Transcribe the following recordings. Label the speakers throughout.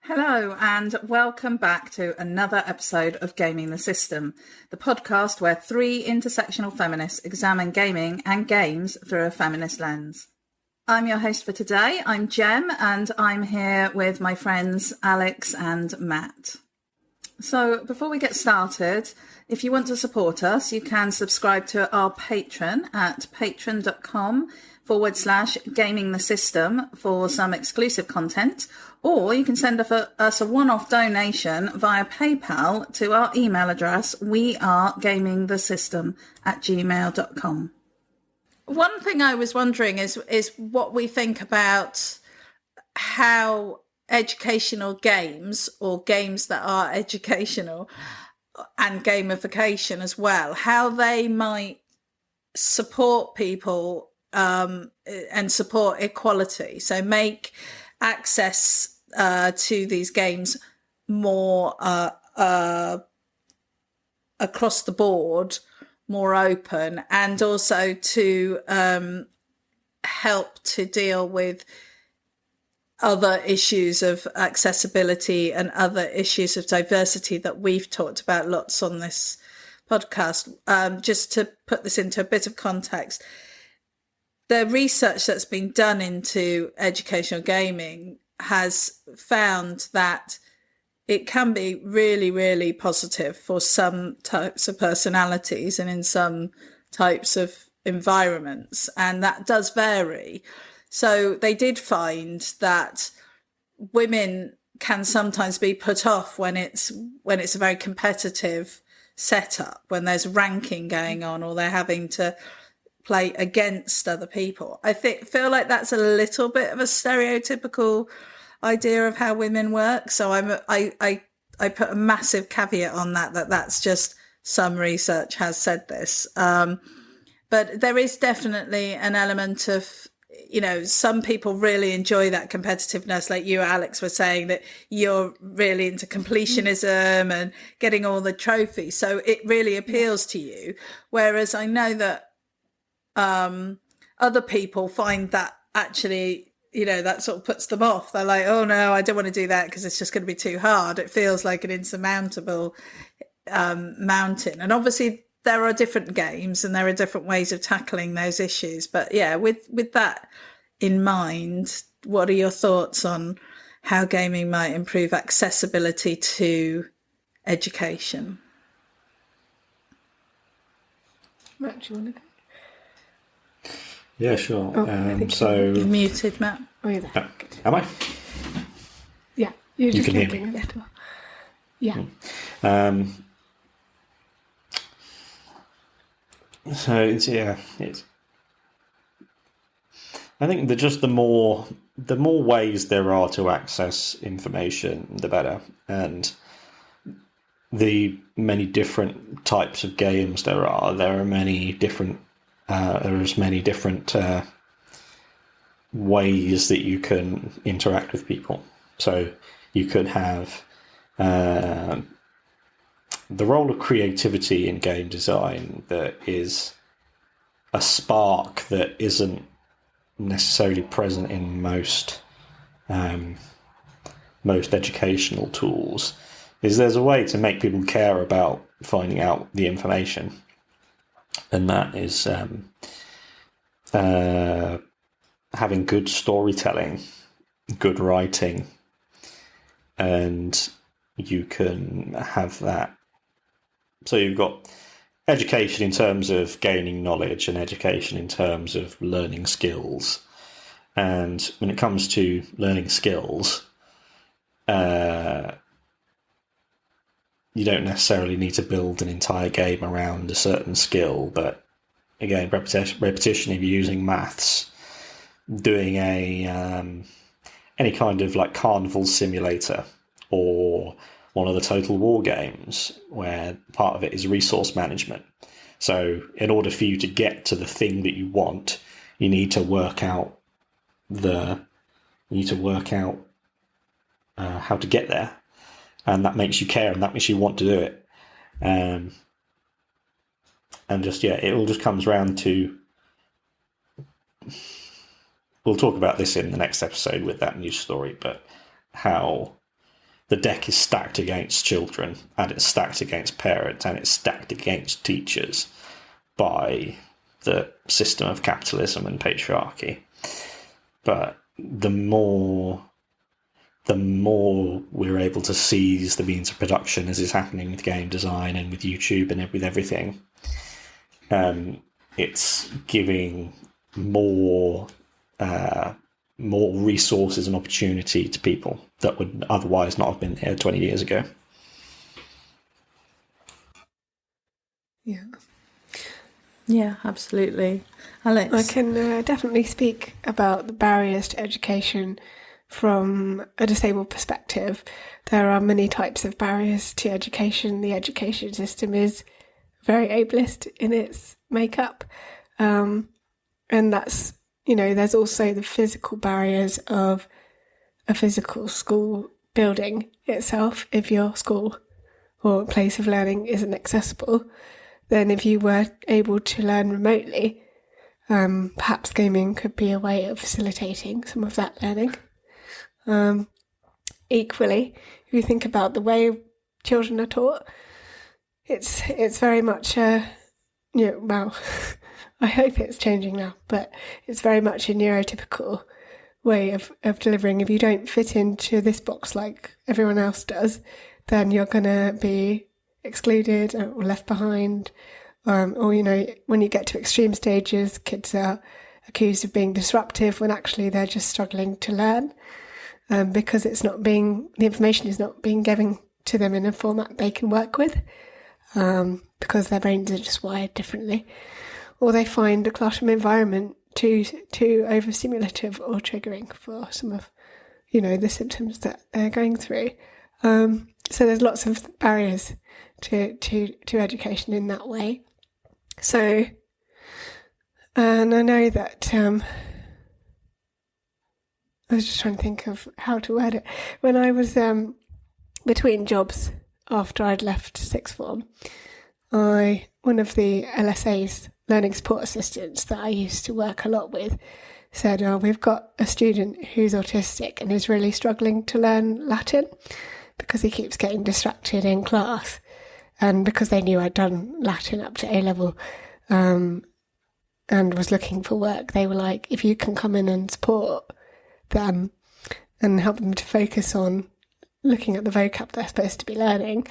Speaker 1: Hello and welcome back to another episode of Gaming the System, the podcast where three intersectional feminists examine gaming and games through a feminist lens. I'm your host for today. I'm Jem and I'm here with my friends Alex and Matt. So before we get started, if you want to support us, you can subscribe to our Patreon at patreon.com/gaming the system for some exclusive content, or you can send us a one-off donation via PayPal to our email address, wearegamingthesystem@gmail.com. One thing I was wondering is what we think about how educational games, or games that are educational, and gamification as well, how they might support people and support equality. So make access to these games more across the board, more open, and also to help to deal with other issues of accessibility and other issues of diversity that we've talked about lots on this podcast. Just to put this into a bit of context, the research that's been done into educational gaming has found that it can be really, really positive for some types of personalities and in some types of environments, and that does vary. So they did find that women can sometimes be put off when it's a very competitive setup, when there's ranking going on or they're having to play against other people. I feel like that's a little bit of a stereotypical idea of how women work. So I put a massive caveat on that's just some research has said this. But there is definitely an element of, some people really enjoy that competitiveness, like you, Alex, were saying that you're really into completionism and getting all the trophies. So it really appeals to you. Whereas I know that other people find that actually, that sort of puts them off. They're like, oh no, I don't want to do that because it's just going to be too hard. It feels like an insurmountable mountain. And obviously there are different games and there are different ways of tackling those issues. But yeah, with that in mind, what are your thoughts on how gaming might improve accessibility to education?
Speaker 2: Matt, do you want to go?
Speaker 3: Yeah, sure.
Speaker 1: So you're muted, Matt.
Speaker 2: Oh, you're there.
Speaker 3: Am I?
Speaker 2: Yeah, you're just
Speaker 3: can hear me.
Speaker 2: A little. Yeah.
Speaker 3: So it's. I think that just the more ways there are to access information, the better, and the many different types of games there are. There are many different. There's many different ways that you can interact with people. So you could have the role of creativity in game design that is a spark that isn't necessarily present in most educational tools. There's a way to make people care about finding out the information. And that is having good storytelling, good writing, and you can have that. So you've got education in terms of gaining knowledge and education in terms of learning skills. And when it comes to learning skills, you don't necessarily need to build an entire game around a certain skill, but again, repetition. If you're using maths, doing any kind of like carnival simulator or one of the Total War games where part of it is resource management. So in order for you to get to the thing that you want, you need to work out how to get there. And that makes you care and that makes you want to do it. And just, it all just comes round to, we'll talk about this in the next episode with that news story, but how the deck is stacked against children, and it's stacked against parents, and it's stacked against teachers by the system of capitalism and patriarchy. But the more we're able to seize the means of production, as is happening with game design and with YouTube and with everything, it's giving more resources and opportunity to people that would otherwise not have been here 20 years ago.
Speaker 1: Yeah, absolutely. Alex?
Speaker 2: I can definitely speak about the barriers to education from a disabled perspective. There are many types of barriers to education. The education system is very ableist in its makeup. And that's, there's also the physical barriers of a physical school building itself. If your school or place of learning isn't accessible, then if you were able to learn remotely, perhaps gaming could be a way of facilitating some of that learning. Equally, if you think about the way children are taught, it's very much I hope it's changing now, but it's very much a neurotypical way of delivering. If you don't fit into this box like everyone else does, then you're going to be excluded or left behind. Or, when you get to extreme stages, kids are accused of being disruptive when actually they're just struggling to learn because the information is not being given to them in a format they can work with because their brains are just wired differently. Or they find a classroom environment too overstimulative or triggering for some of, the symptoms that they're going through. So there's lots of barriers to education in that way. So, and I know that I was just trying to think of how to word it. When I was between jobs after I'd left sixth form, one of the LSA's learning support assistants that I used to work a lot with said, we've got a student who's autistic and is really struggling to learn Latin because he keeps getting distracted in class. And because they knew I'd done Latin up to A-level and was looking for work, they were like, if you can come in and support them and help them to focus on looking at the vocab they're supposed to be learning,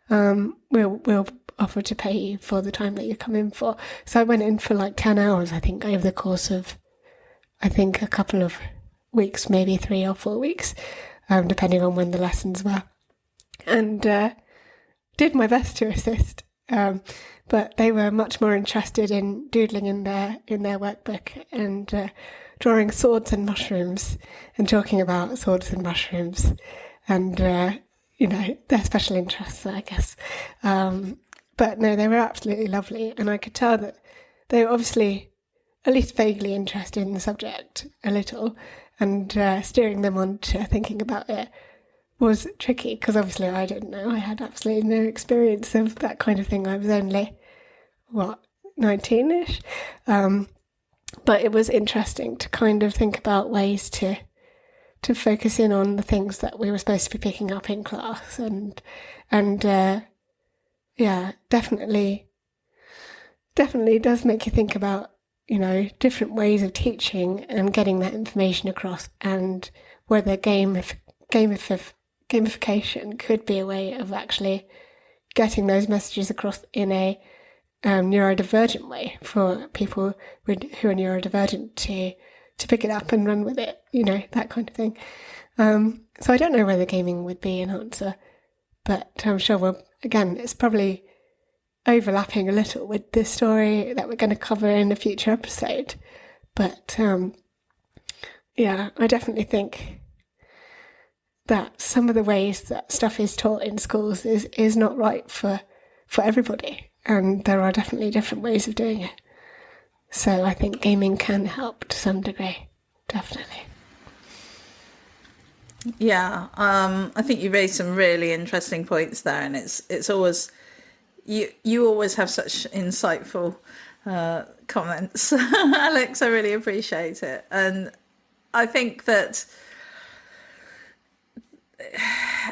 Speaker 2: we'll offer to pay you for the time that you come in for. So I went in for like 10 hours, I think, over the course of, a couple of weeks, maybe 3 or 4 weeks, depending on when the lessons were. And did my best to assist, but they were much more interested in doodling in their workbook and drawing swords and mushrooms and talking about swords and mushrooms and their special interests, I guess. But no, they were absolutely lovely, and I could tell that they were obviously at least vaguely interested in the subject a little, and steering them on to thinking about it was tricky because obviously I didn't know. I had absolutely no experience of that kind of thing. I was only, 19-ish? But it was interesting to kind of think about ways to focus in on the things that we were supposed to be picking up in class and definitely does make you think about, different ways of teaching and getting that information across, and whether gamification could be a way of actually getting those messages across in a neurodivergent way for people who are neurodivergent to pick it up and run with it, that kind of thing. So I don't know whether gaming would be an answer, but I'm sure it's probably overlapping a little with the story that we're going to cover in a future episode. But I definitely think that some of the ways that stuff is taught in schools is not right for everybody, and there are definitely different ways of doing it. So I think gaming can help to some degree, definitely.
Speaker 1: Yeah, I think you raised some really interesting points there, and it's always you always have such insightful comments, Alex. I really appreciate it, and I think that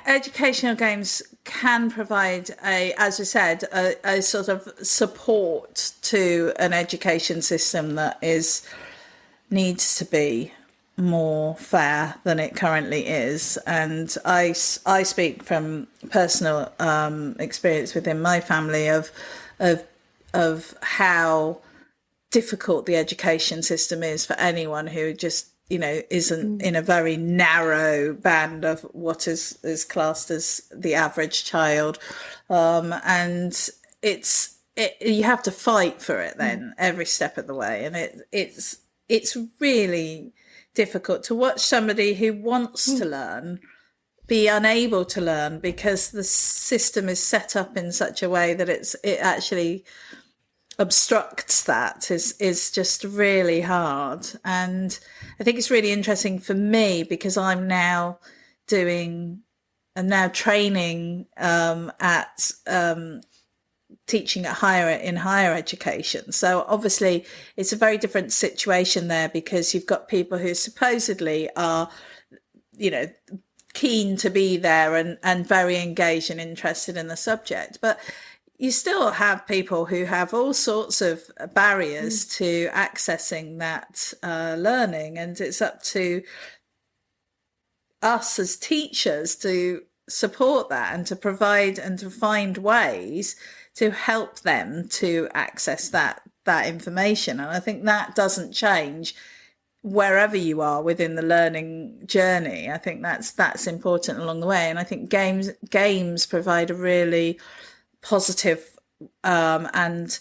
Speaker 1: educational games can provide as we said, a sort of support to an education system that needs to be more fair than it currently is. And I speak from personal experience within my family of how difficult the education system is for anyone who just, isn't in a very narrow band of what is classed as the average child. And you have to fight for it then every step of the way. And it's really difficult to watch somebody who wants to learn be unable to learn because the system is set up in such a way that it actually obstructs that is just really hard. And I think it's really interesting for me because I'm now training at teaching at higher education. So obviously it's a very different situation there because you've got people who supposedly are, keen to be there and very engaged and interested in the subject. But you still have people who have all sorts of barriers to accessing that learning. And it's up to us as teachers to support that and to provide and to find ways to help them to access that information. And I think that doesn't change wherever you are within the learning journey. I think that's important along the way. And I think games provide a really positive and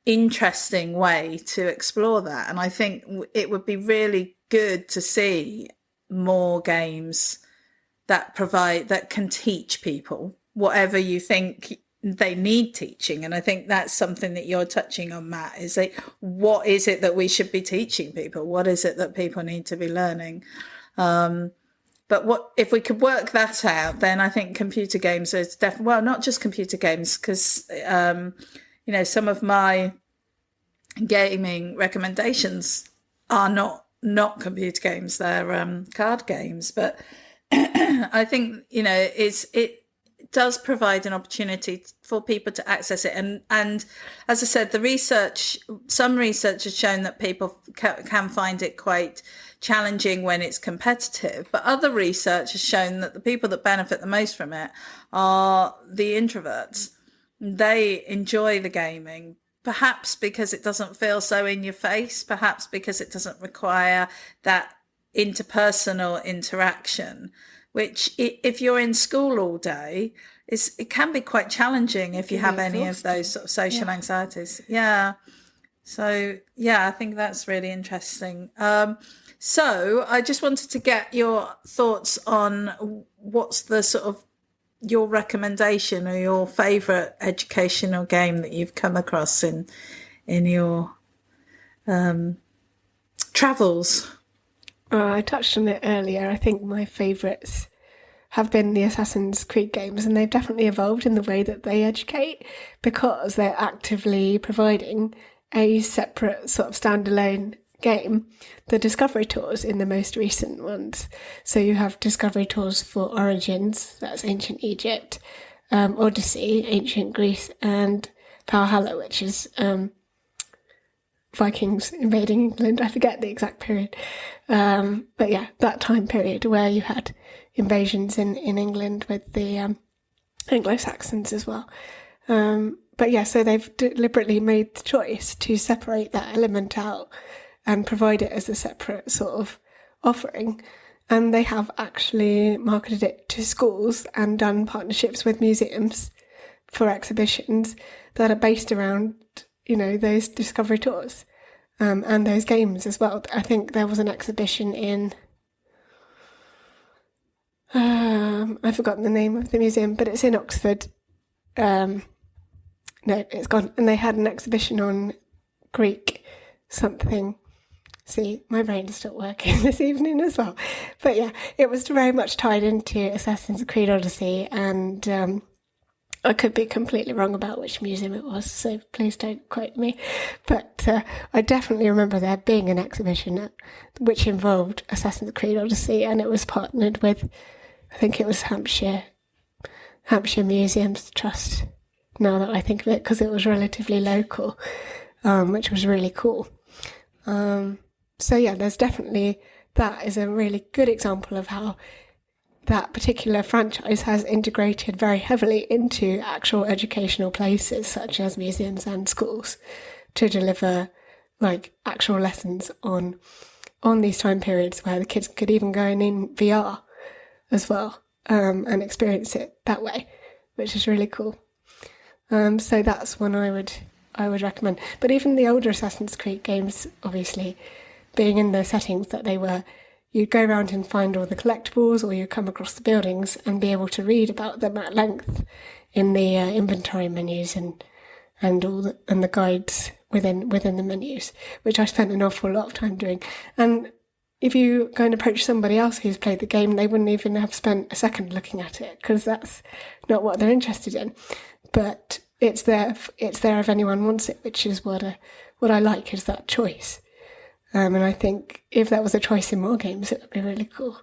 Speaker 1: interesting way to explore that. And I think it would be really good to see more games that can teach people whatever you think they need teaching. And I think that's something that you're touching on, Matt, is like, what is it that we should be teaching people? What is it that people need to be learning? But what if we could work that out, then I think computer games is definitely, well, not just computer games, because, some of my gaming recommendations are not computer games, they're card games. But I think, it does provide an opportunity for people to access it. And as I said, some research has shown that people can find it quite challenging when it's competitive, but other research has shown that the people that benefit the most from it are the introverts. They enjoy the gaming, perhaps because it doesn't feel so in your face, perhaps because it doesn't require that interpersonal interaction, which if you're in school all day, it can be quite challenging if you have any of those sort of social anxieties. Yeah. So, I think that's really interesting. So I just wanted to get your thoughts on what's the sort of your recommendation or your favourite educational game that you've come across in your travels.
Speaker 2: I touched on it earlier. I think my favourites have been the Assassin's Creed games, and they've definitely evolved in the way that they educate because they're actively providing a separate sort of standalone game, the discovery tours in the most recent ones. So you have discovery tours for Origins, that's ancient Egypt, Odyssey, ancient Greece, and Valhalla, which is Vikings invading England. I forget the exact period. But yeah, that time period where you had invasions in England with the Anglo-Saxons as well. But yeah, so they've deliberately made the choice to separate that element out and provide it as a separate sort of offering. And they have actually marketed it to schools and done partnerships with museums for exhibitions that are based around, those discovery tours and those games as well. I think there was an exhibition in, I've forgotten the name of the museum, but it's in Oxford. No, it's gone. And they had an exhibition on Greek something. See, my brain's still working this evening as well. But yeah, it was very much tied into Assassin's Creed Odyssey, and I could be completely wrong about which museum it was, so please don't quote me. But I definitely remember there being an exhibition which involved Assassin's Creed Odyssey, and it was partnered with I think it was Hampshire Museums Trust, now that I think of it, because it was relatively local, which was really cool. So yeah, there's definitely, that is a really good example of how that particular franchise has integrated very heavily into actual educational places such as museums and schools to deliver like actual lessons on these time periods where the kids could even go in VR as well, and experience it that way, which is really cool. So that's one I would recommend. But even the older Assassin's Creed games, obviously, being in the settings that they were, you'd go around and find all the collectibles, or you'd come across the buildings and be able to read about them at length in the inventory menus and the guides within the menus, which I spent an awful lot of time doing. And if you go and approach somebody else who's played the game, they wouldn't even have spent a second looking at it, because that's not what they're interested in. But it's there if anyone wants it, which is what I like, is that choice. And I think if that was a choice in more games, it would be really cool.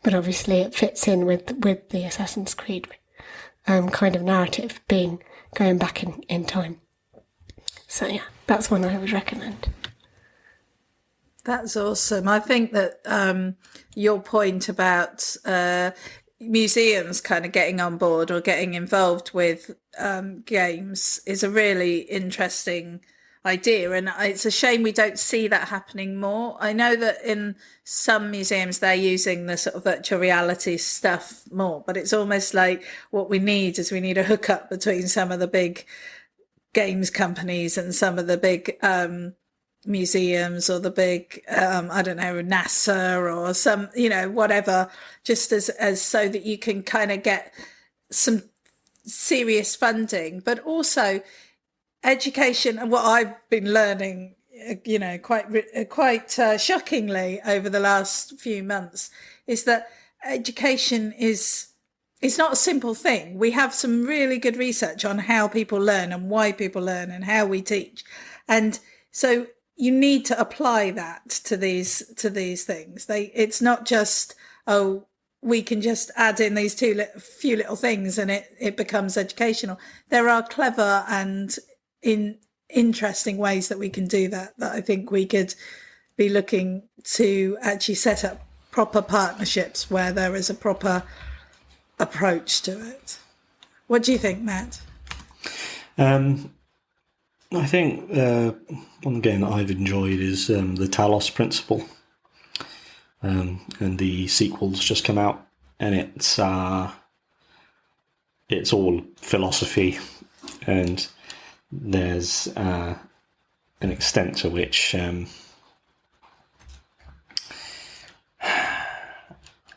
Speaker 2: But obviously it fits in with the Assassin's Creed kind of narrative, being going back in time. So yeah, that's one I would recommend.
Speaker 1: That's awesome. I think that your point about museums kind of getting on board or getting involved with games is a really interesting idea, and it's a shame we don't see that happening more. I know that in some museums they're using the sort of virtual reality stuff more, but it's almost like what we need a hookup between some of the big games companies and some of the big museums, or the big I don't know, NASA or some, whatever, just as so that you can kind of get some serious funding, but also education. And what I've been learning, quite shockingly over the last few months, is that education is not a simple thing. We have some really good research on how people learn and why people learn and how we teach, and so you need to apply that to these things. It's not just, oh, we can just add in these few little things and it becomes educational. There are clever and interesting ways that we can do that I think we could be looking to actually set up proper partnerships where there is a proper approach to it. What do you think, Matt?
Speaker 3: I think one game that I've enjoyed is the Talos Principle, and the sequel's just come out, and it's all philosophy, and there's an extent to which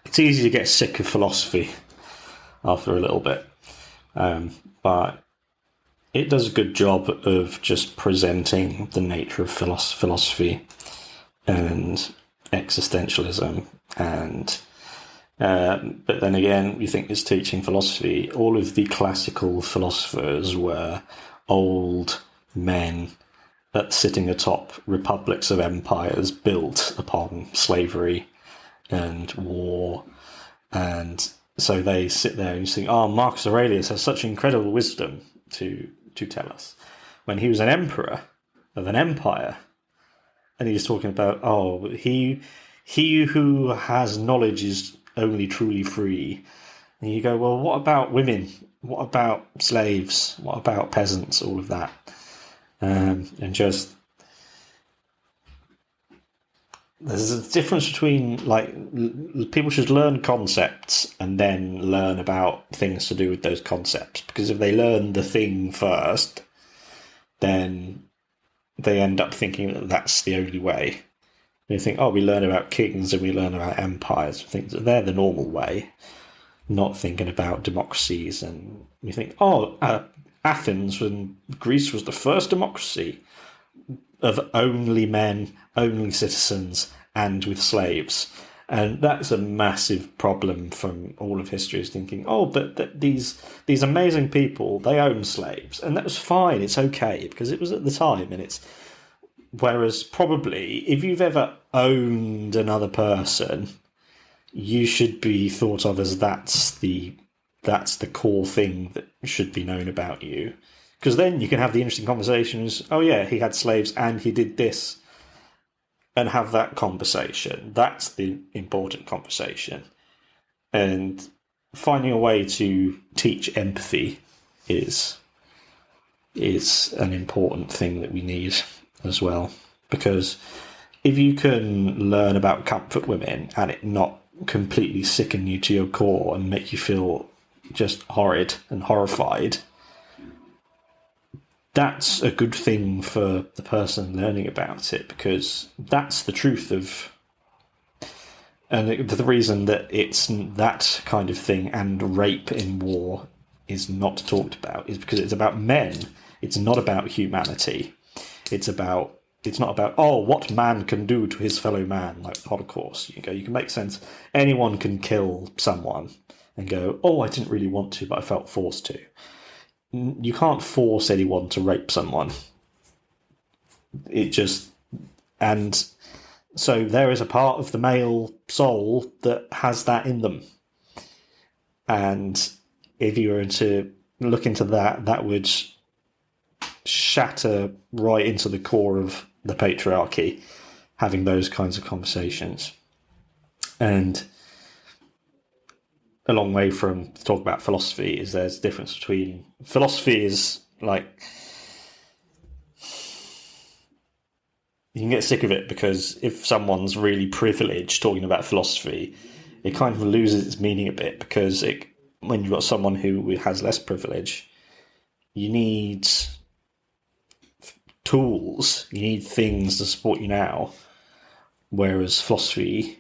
Speaker 3: it's easy to get sick of philosophy after a little bit, but it does a good job of just presenting the nature of philosophy and existentialism, and but then again, you think it's teaching philosophy. All of the classical philosophers were old men that sitting atop republics of empires built upon slavery and war, and so they sit there and think, oh, Marcus Aurelius has such incredible wisdom to tell us, when he was an emperor of an empire, and he's talking about, oh, he who has knowledge is only truly free. And you go, well, what about women? What about slaves? What about peasants? All of that, and just there's a difference between, like, people should learn concepts and then learn about things to do with those concepts, because if they learn the thing first, then they end up thinking that that's the only way. And you think, oh, we learn about kings and we learn about empires. I think they're the normal way, not thinking about democracies. And we think, oh, Athens and Greece was the first democracy of only men, only citizens, and with slaves. And that's a massive problem from all of history, is thinking, oh, but these amazing people, they own slaves. And that was fine, it's okay, because it was at the time. And it's, whereas probably if you've ever owned another person, you should be thought of as that's the core thing that should be known about you. Because then you can have the interesting conversations. Oh yeah, he had slaves and he did this, and have that conversation. That's the important conversation. And finding a way to teach empathy is an important thing that we need as well. Because if you can learn about comfort women and it not completely sicken you to your core and make you feel just horrid and horrified, that's a good thing for the person learning about it, because that's the truth of... And the reason that it's that kind of thing and rape in war is not talked about is because it's about men. It's not about humanity. It's not about, oh, what man can do to his fellow man, like the Holocaust. You can make sense. Anyone can kill someone and go, oh, I didn't really want to, but I felt forced to. You can't force anyone to rape someone. And so there is a part of the male soul that has that in them. And if you were to look into that, that would shatter right into the core of the patriarchy, having those kinds of conversations. And a long way from talk about philosophy is there's a difference between... Philosophy is like... You can get sick of it, because if someone's really privileged talking about philosophy, it kind of loses its meaning a bit, because when you've got someone who has less privilege, you need tools, you need things to support you now, whereas philosophy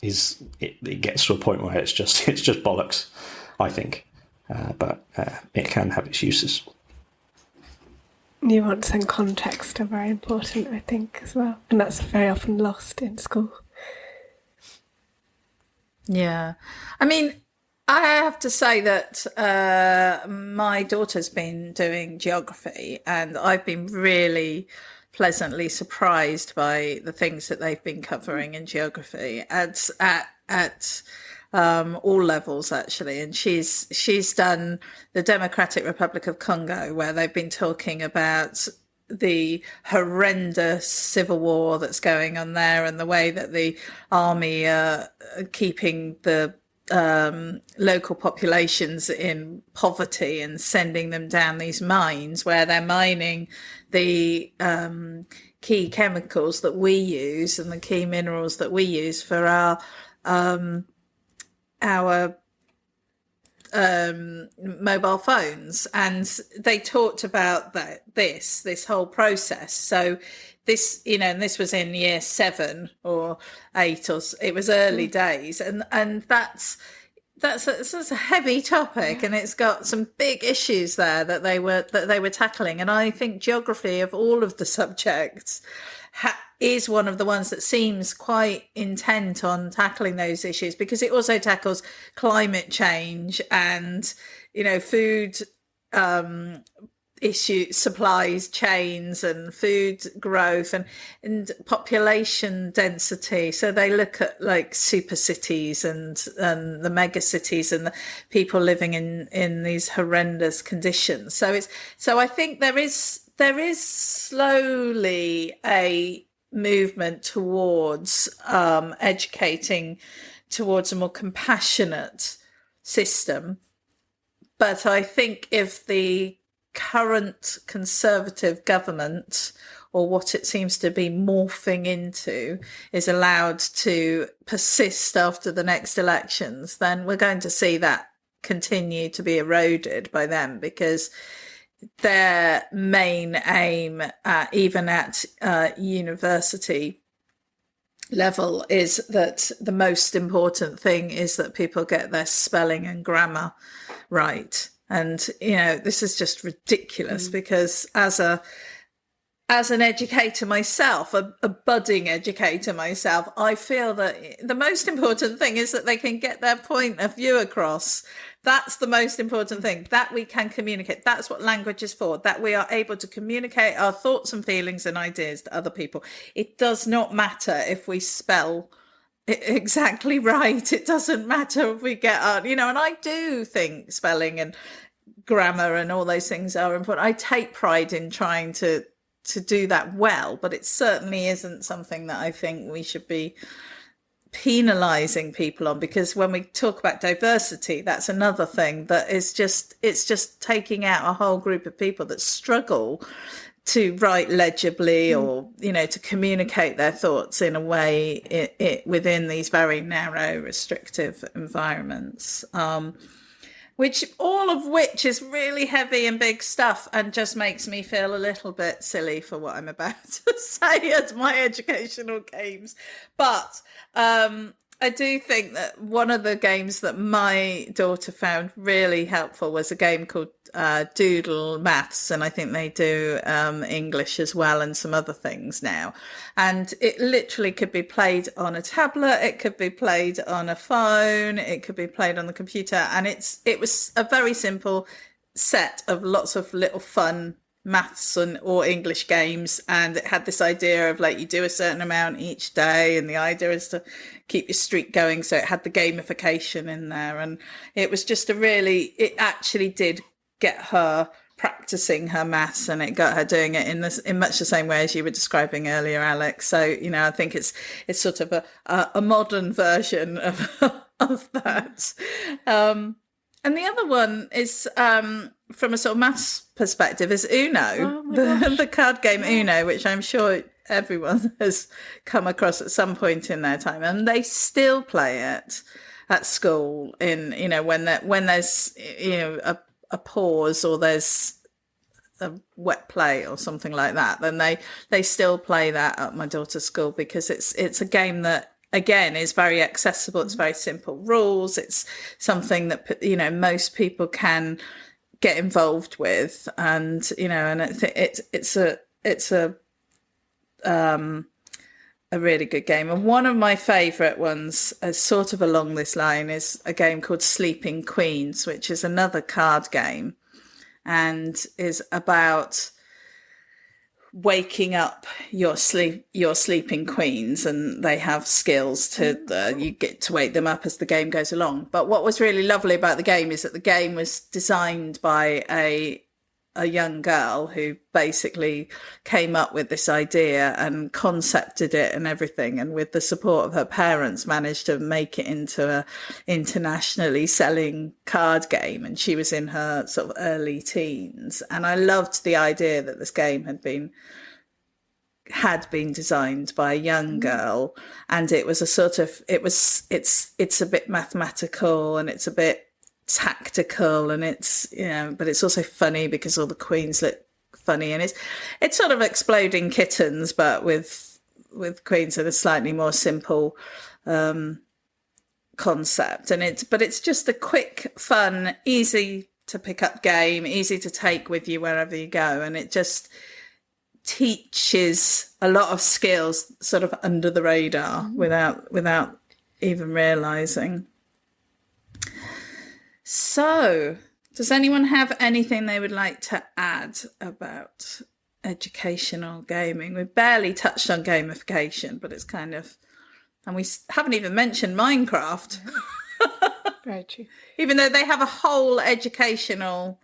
Speaker 3: it gets to a point where it's just bollocks, I think, but it can have its uses.
Speaker 2: Nuance and context are very important, I think, as well, and that's very often lost in school.
Speaker 1: Yeah, I mean, I have to say that my daughter's been doing geography, and I've been really pleasantly surprised by the things that they've been covering in geography at all levels, actually. And she's done the Democratic Republic of Congo, where they've been talking about the horrendous civil war that's going on there, and the way that the army are keeping the local populations in poverty and sending them down these mines where they're mining the key chemicals that we use and the key minerals that we use for our mobile phones. And they talked about this whole process. So this, and this was in year 7 or 8, or it was early days, and that's a heavy topic, and it's got some big issues there that they were tackling. And I think geography, of all of the subjects, is one of the ones that seems quite intent on tackling those issues, because it also tackles climate change and food supplies chains and food growth and population density. So they look at like super cities and the mega cities and the people living in these horrendous conditions. So I think there is slowly a movement towards educating towards a more compassionate system. But I think if the current Conservative government, or what it seems to be morphing into, is allowed to persist after the next elections, then we're going to see that continue to be eroded by them, because their main aim, even at university level, is that the most important thing is that people get their spelling and grammar right. And, this is just ridiculous, because as a as an educator myself, a budding educator myself, I feel that the most important thing is that they can get their point of view across. That's the most important thing, that we can communicate. That's what language is for, that we are able to communicate our thoughts and feelings and ideas to other people. It does not matter if we spell it exactly right. It doesn't matter if we get on, and I do think spelling and grammar and all those things are important. I take pride in trying to do that well, but it certainly isn't something that I think we should be penalizing people on, because when we talk about diversity, that's another thing that is it's just taking out a whole group of people that struggle to write legibly or to communicate their thoughts in a way within these very narrow, restrictive environments. Which is really heavy and big stuff, and just makes me feel a little bit silly for what I'm about to say at my educational games. But I do think that one of the games that my daughter found really helpful was a game called Doodle Maths, and I think they do English as well and some other things now. And it literally could be played on a tablet, it could be played on a phone, it could be played on the computer, and it was a very simple set of lots of little fun maths or English games, and it had this idea of you do a certain amount each day, and the idea is to keep your streak going, so it had the gamification in there, and it was just it actually did get her practicing her maths, and it got her doing it in much the same way as you were describing earlier, Alex. So I think it's sort of a modern version of that. And the other one is from a sort of maths perspective is Uno, the card game Uno, which I'm sure everyone has come across at some point in their time, and they still play it at school when there's a pause or there's a wet play or something like that, then they still play that at my daughter's school, because it's a game that again is very accessible. It's very simple rules. It's something that most people can get involved with, and and it's a really good game. And one of my favourite ones, sort of along this line, is a game called Sleeping Queens, which is another card game and is about waking up your sleeping queens, and they have skills to you get to wake them up as the game goes along. But what was really lovely about the game is that the game was designed by a young girl who basically came up with this idea and concepted it and everything, and with the support of her parents managed to make it into a internationally selling card game, and she was in her sort of early teens. And I loved the idea that this game had been designed by a young girl, and it was a sort of it's a bit mathematical and it's a bit tactical, and it's but it's also funny because all the queens look funny, and it's sort of exploding kittens but with queens in a slightly more simple concept. And it's just a quick, fun, easy to pick up game, easy to take with you wherever you go, and it just teaches a lot of skills sort of under the radar without even realizing. So, does anyone have anything they would like to add about educational gaming? We've barely touched on gamification, but it's kind of, and we haven't even mentioned Minecraft.
Speaker 2: Very true.
Speaker 1: Even though they have a whole educational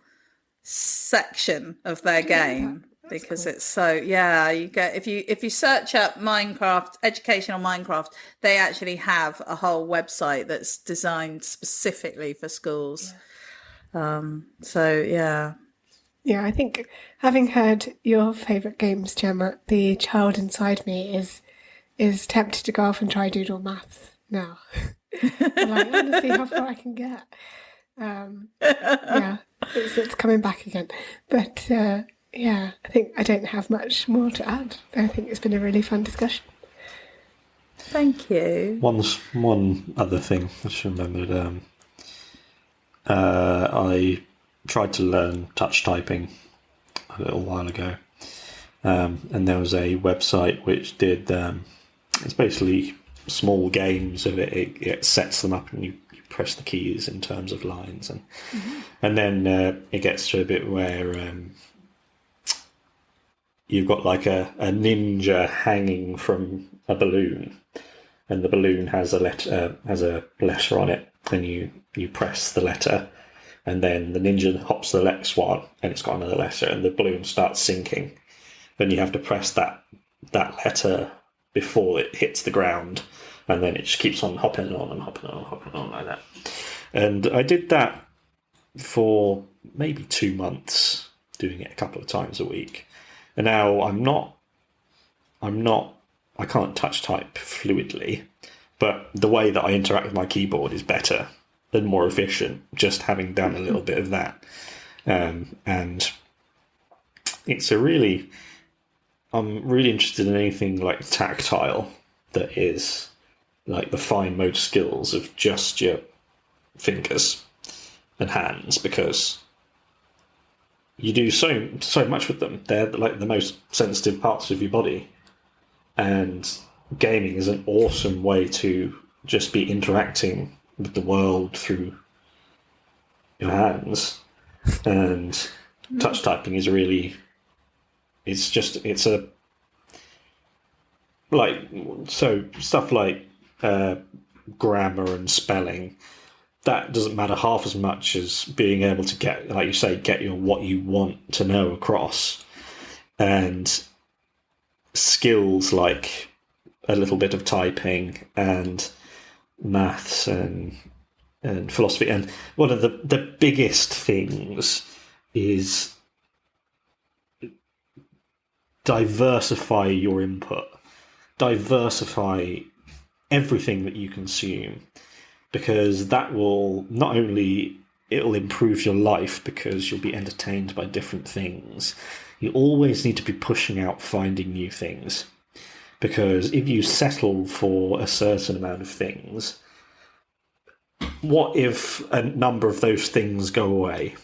Speaker 1: section of their game, because cool. It's so you get if you search up Minecraft, educational Minecraft, they actually have a whole website that's designed specifically for schools. Yeah.
Speaker 2: I think having heard your favourite games, Gemma, the child inside me is tempted to go off and try Doodle Maths now. I'm like, I want to see how far I can get. It's coming back again, but. I think I don't have much more to add. I think it's been a really fun discussion.
Speaker 1: Thank you.
Speaker 3: One other thing I just remembered. I tried to learn touch typing a little while ago, and there was a website which did, it's basically small games of it. It sets them up and you press the keys in terms of lines, and then it gets to a bit where you've got like a ninja hanging from a balloon, and the balloon has a letter on it, and you press the letter, and then the ninja hops to the next one, and it's got another letter, and the balloon starts sinking. Then you have to press that letter before it hits the ground, and then it just keeps on hopping on and hopping on and hopping on like that. And I did that for maybe 2 months, doing it a couple of times a week. And now I can't touch type fluidly, but the way that I interact with my keyboard is better and more efficient, just having done a little bit of that. And it's I'm really interested in anything like tactile that is like the fine motor skills of just your fingers and hands, because you do so much with them. They're like the most sensitive parts of your body, and gaming is an awesome way to just be interacting with the world through your hands. And touch typing is really, it's a like, so stuff like grammar and spelling, that doesn't matter half as much as being able to get, like you say, get your what you want to know across. And skills like a little bit of typing and maths and philosophy. And one of the biggest things is diversify your input. Diversify everything that you consume, because that will not only, it'll improve your life because you'll be entertained by different things. You always need to be pushing out, finding new things, because if you settle for a certain amount of things, what if a number of those things go away?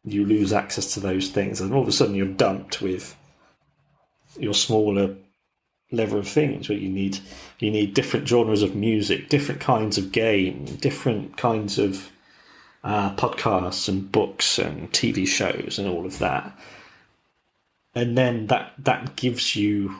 Speaker 3: You lose access to those things, and all of a sudden you're dumped with your smaller level of things, where you need different genres of music, different kinds of game, different kinds of podcasts and books and TV shows and all of that. And then that gives you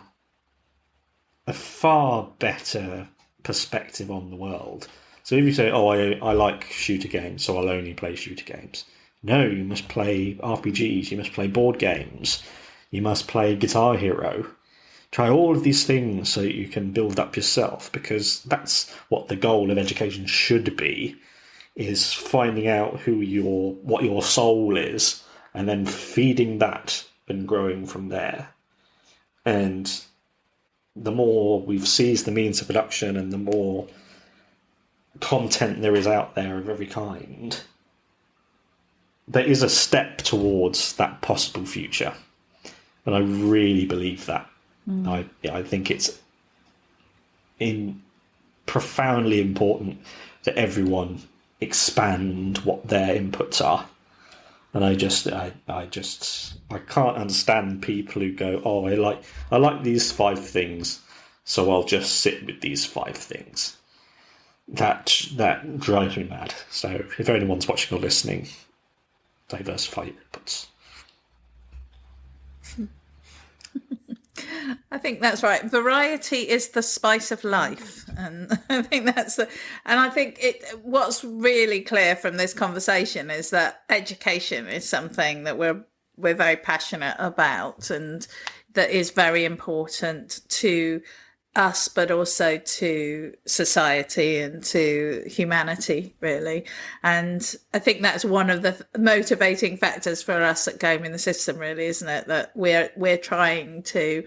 Speaker 3: a far better perspective on the world. So if you say, oh, I like shooter games, so I'll only play shooter games. No, you must play RPGs, you must play board games, you must play Guitar Hero. Try all of these things so you can build up yourself, because that's what the goal of education should be, is finding out what your soul is, and then feeding that and growing from there. And the more we've seized the means of production and the more content there is out there of every kind, there is a step towards that possible future. And I really believe that. I think it's profoundly important that everyone expand what their inputs are. And I can't understand people who go, oh, I like these 5 things, so I'll just sit with these 5 things. That drives me mad. So if anyone's watching or listening, diversify your inputs.
Speaker 1: I think that's right. Variety is the spice of life, and I think what's really clear from this conversation is that education is something that we're very passionate about, and that is very important to us, but also to society and to humanity, really. And I think that's one of the motivating factors for us at Gaming the System, really, isn't it? That we're trying to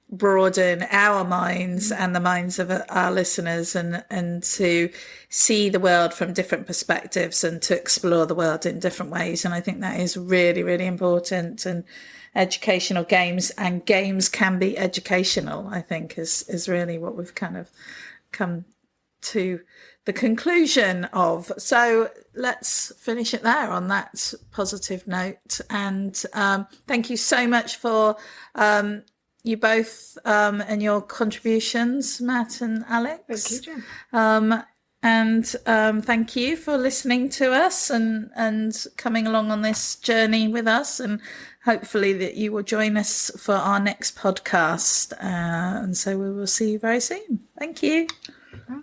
Speaker 1: broaden our minds and the minds of our listeners, and to see the world from different perspectives and to explore the world in different ways. And I think that is really, really important. And educational games, and games can be educational, I think is really what we've kind of come to the conclusion of. So let's finish it there on that positive note. And thank you so much for you both and your contributions, Matt and Alex.
Speaker 2: Thank you, Jen.
Speaker 1: And thank you for listening to us and coming along on this journey with us. And hopefully that you will join us for our next podcast. And so we will see you very soon. Thank you.
Speaker 2: Bye.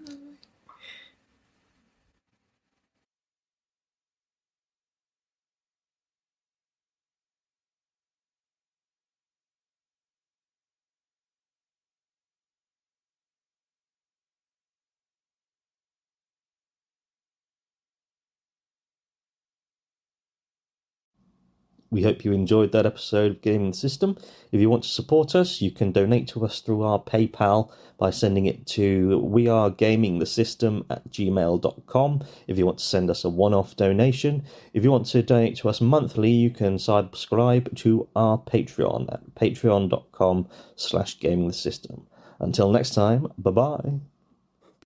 Speaker 4: We hope you enjoyed that episode of Gaming the System. If you want to support us, you can donate to us through our PayPal by sending it to wearegamingthesystem@gmail.com if you want to send us a one-off donation. If you want to donate to us monthly, you can subscribe to our Patreon at patreon.com/gamingthesystem. Until next time, bye-bye.